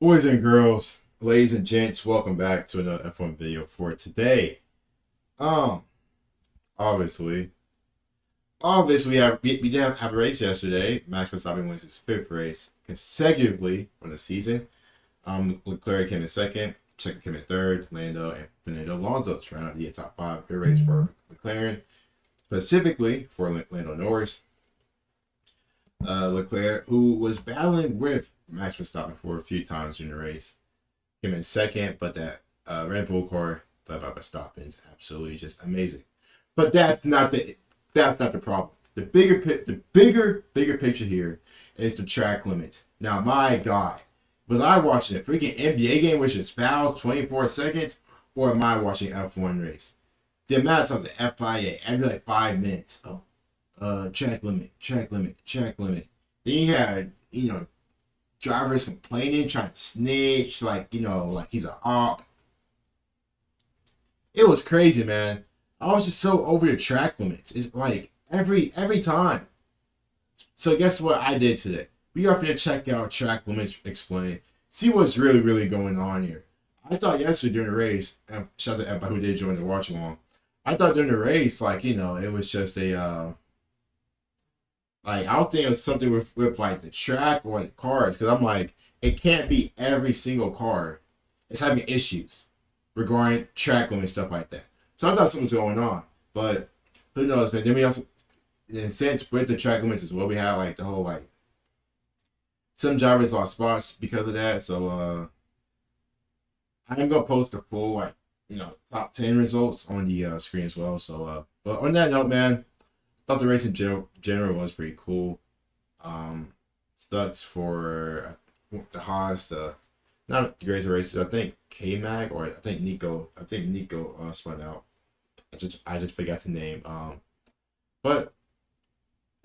Boys and girls, ladies and gents, welcome back to another F1 video for today. Um, obviously, we did have a race yesterday. Max Verstappen wins his fifth race consecutively on the season. Leclerc came in second, Checo came in third, Lando and Fernando Alonso round out the top five. Good race for McLaren, specifically for Lando Norris. Leclerc, who was battling with Max Verstappen for a few times during the race, came in second, but that Red Bull car led by Verstappen is absolutely just amazing. But that's not the problem. The bigger picture here is the track limits. Now, my God, was I watching a freaking NBA game which is fouls 24 seconds, or am I watching F1 race? The amount of times the FIA every like 5 minutes. Track limit. Then you had, drivers complaining, trying to snitch, like he's an op. It was crazy, man. I was just so over the track limits. It's like every time. So guess what I did today? We are going to check out Track Limits Explained. See what's really going on here. I thought yesterday during the race, and shout out to everybody who did join the watch along. I thought during the race, it was just a I was thinking it was something with like the track or the cars, because I'm like, it can't be every single car is having issues regarding track limit stuff like that. So I thought something was going on, but who knows, man. Then we also, in a sense, with the track limits as well, we had like the whole some drivers lost spots because of that. So I'm gonna post the full top 10 results on the screen as well. So but on that note, man, thought the race in general was pretty cool. Sucks for the Haas, not the greatest races. I think K-Mag or I think Nico spun out. I just forgot the name. But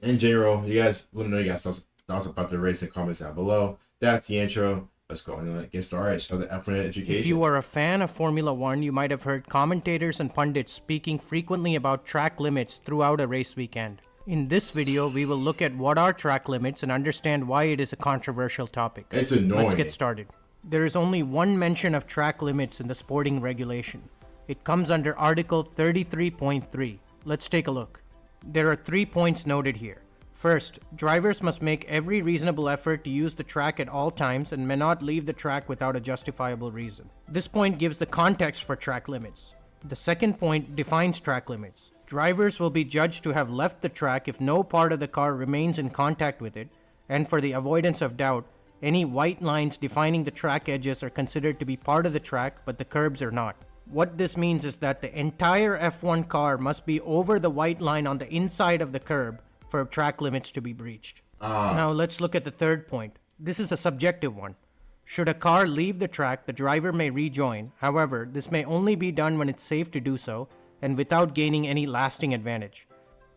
in general, you guys want to know you guys thoughts about the race in comments down below. That's the intro. Let's go and get started. So the F1 education. If you are a fan of Formula One, you might have heard commentators and pundits speaking frequently about track limits throughout a race weekend. In this video, we will look at what are track limits and understand why it is a controversial topic. It's annoying. Let's get started. There is only one mention of track limits in the sporting regulation. It comes under Article 33.3. Let's take a look. There are 3 points noted here. First, drivers must make every reasonable effort to use the track at all times and may not leave the track without a justifiable reason. This point gives the context for track limits. The second point defines track limits. Drivers will be judged to have left the track if no part of the car remains in contact with it, and for the avoidance of doubt, any white lines defining the track edges are considered to be part of the track, but the curbs are not. What this means is that the entire F1 car must be over the white line on the inside of the curb for track limits to be breached. Now let's look at the third point. This is a subjective one. Should a car leave the track, the driver may rejoin. However, this may only be done when it's safe to do so and without gaining any lasting advantage.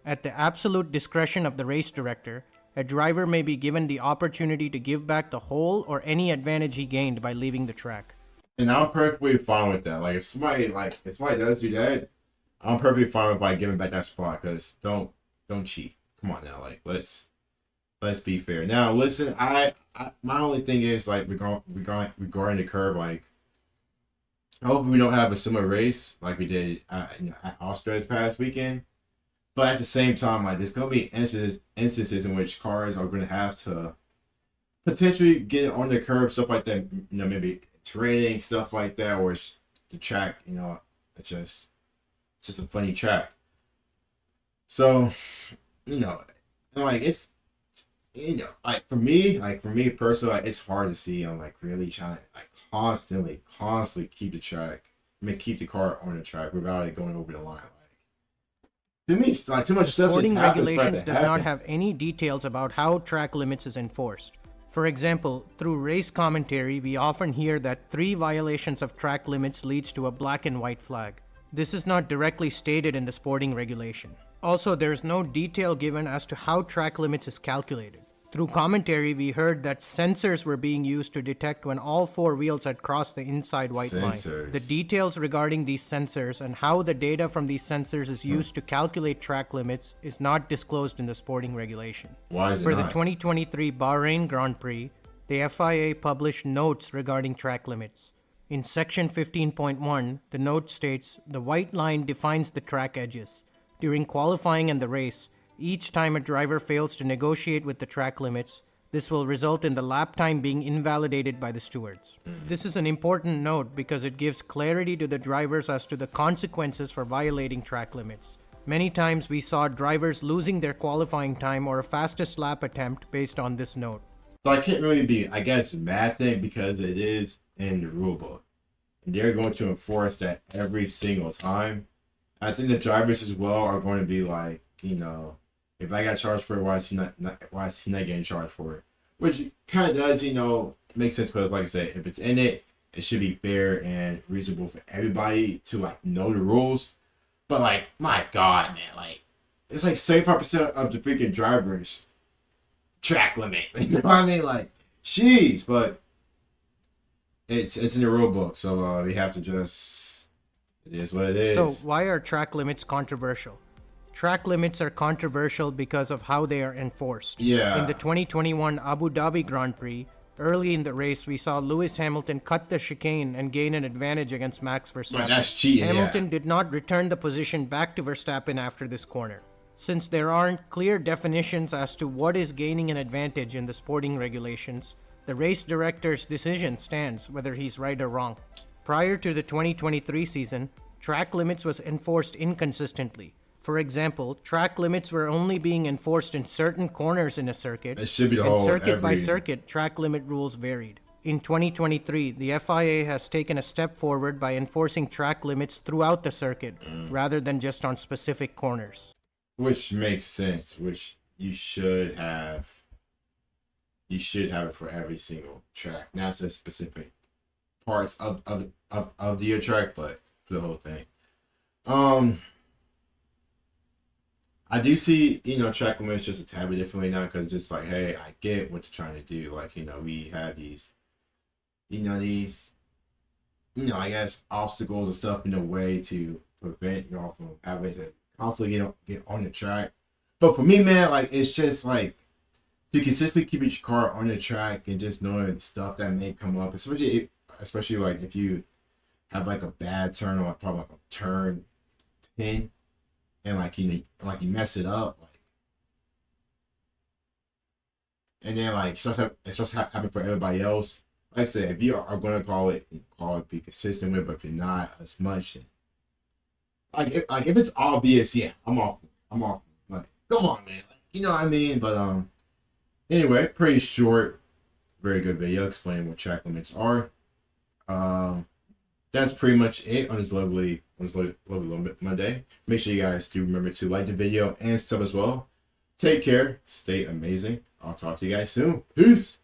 At the absolute discretion of the race director, a driver may be given the opportunity to give back the whole or any advantage he gained by leaving the track. And I'm perfectly fine with that. If somebody does do that, I'm perfectly fine with giving back that spot, because don't cheat. Come on now, let's be fair. Now, listen, I my only thing is regarding the curb, I hope we don't have a similar race like we did at Austria this past weekend. But at the same time, there's gonna be instances in which cars are gonna have to potentially get on the curb, stuff like that. Maybe it's raining, stuff like that, or it's the track. It's just a funny track. So. It's for me personally, to see. I'm really trying to constantly keep the car on the track without it going over the line. To me, it's too much stuff. Sporting regulations does not have any details about how track limits is enforced. For example, through race commentary, we often hear that 3 violations of track limits leads to a black and white flag. This is not directly stated in the sporting regulation. Also, there is no detail given as to how track limits is calculated. Through commentary, we heard that sensors were being used to detect when all 4 wheels had crossed the inside white line. The details regarding these sensors and how the data from these sensors is used to calculate track limits is not disclosed in the sporting regulation. Why is it For not? the 2023 Bahrain Grand Prix, the FIA published notes regarding track limits. In section 15.1, the note states the white line defines the track edges. During qualifying and the race, each time a driver fails to negotiate with the track limits, this will result in the lap time being invalidated by the stewards. This is an important note because it gives clarity to the drivers as to the consequences for violating track limits. Many times we saw drivers losing their qualifying time or a fastest lap attempt based on this note. So I can't really be, I guess, mad thing because it is in the rule book. And they're going to enforce that every single time. I think the drivers as well are going to be like, if I got charged for it, why is he not getting charged for it? Which kind of does, make sense because, like I said, if it's in it, it should be fair and reasonable for everybody to like know the rules. But like, my God, man, like it's like 75% of the freaking drivers track limit. You know what I mean? Like, jeez, but it's in the rule book, so we have to just. It is what it is. So why are track limits controversial? Track limits are controversial because of how they are enforced. Yeah. In the 2021 Abu Dhabi Grand Prix, early in the race, we saw Lewis Hamilton cut the chicane and gain an advantage against Max Verstappen. But that's cheating. Hamilton did not return the position back to Verstappen after this corner. Since there aren't clear definitions as to what is gaining an advantage in the sporting regulations, the race director's decision stands whether he's right or wrong. Prior to the 2023 season, track limits was enforced inconsistently. For example, track limits were only being enforced in certain corners in a circuit, It should be the and whole circuit by every. circuit, track limit rules varied. In 2023, the FIA has taken a step forward by enforcing track limits throughout the circuit, rather than just on specific corners. Which makes sense. Which you should have. You should have it for every single track, not just specific parts of the track, but for the whole thing. I do see, track limits just a tad bit differently now because just like, hey, I get what you're trying to do. Like, we have these, I guess obstacles and stuff in a way to prevent y'all from having to constantly get on the track. But for me, man, like, it's just like to consistently keep your car on the track and just knowing the stuff that may come up, especially like if you have like a bad turn or probably like a turn 10. And like you mess it up, like, and then like it starts happening for everybody else. Like I said, if you are going to call it, be consistent with. But if you're not as much, if it's obvious, yeah, I'm off. Like, come on, man, you know what I mean. But anyway, pretty short, very good video explaining what track limits are. That's pretty much it on this lovely Monday. Make sure you guys do remember to like the video and sub as well. Take care. Stay amazing. I'll talk to you guys soon. Peace.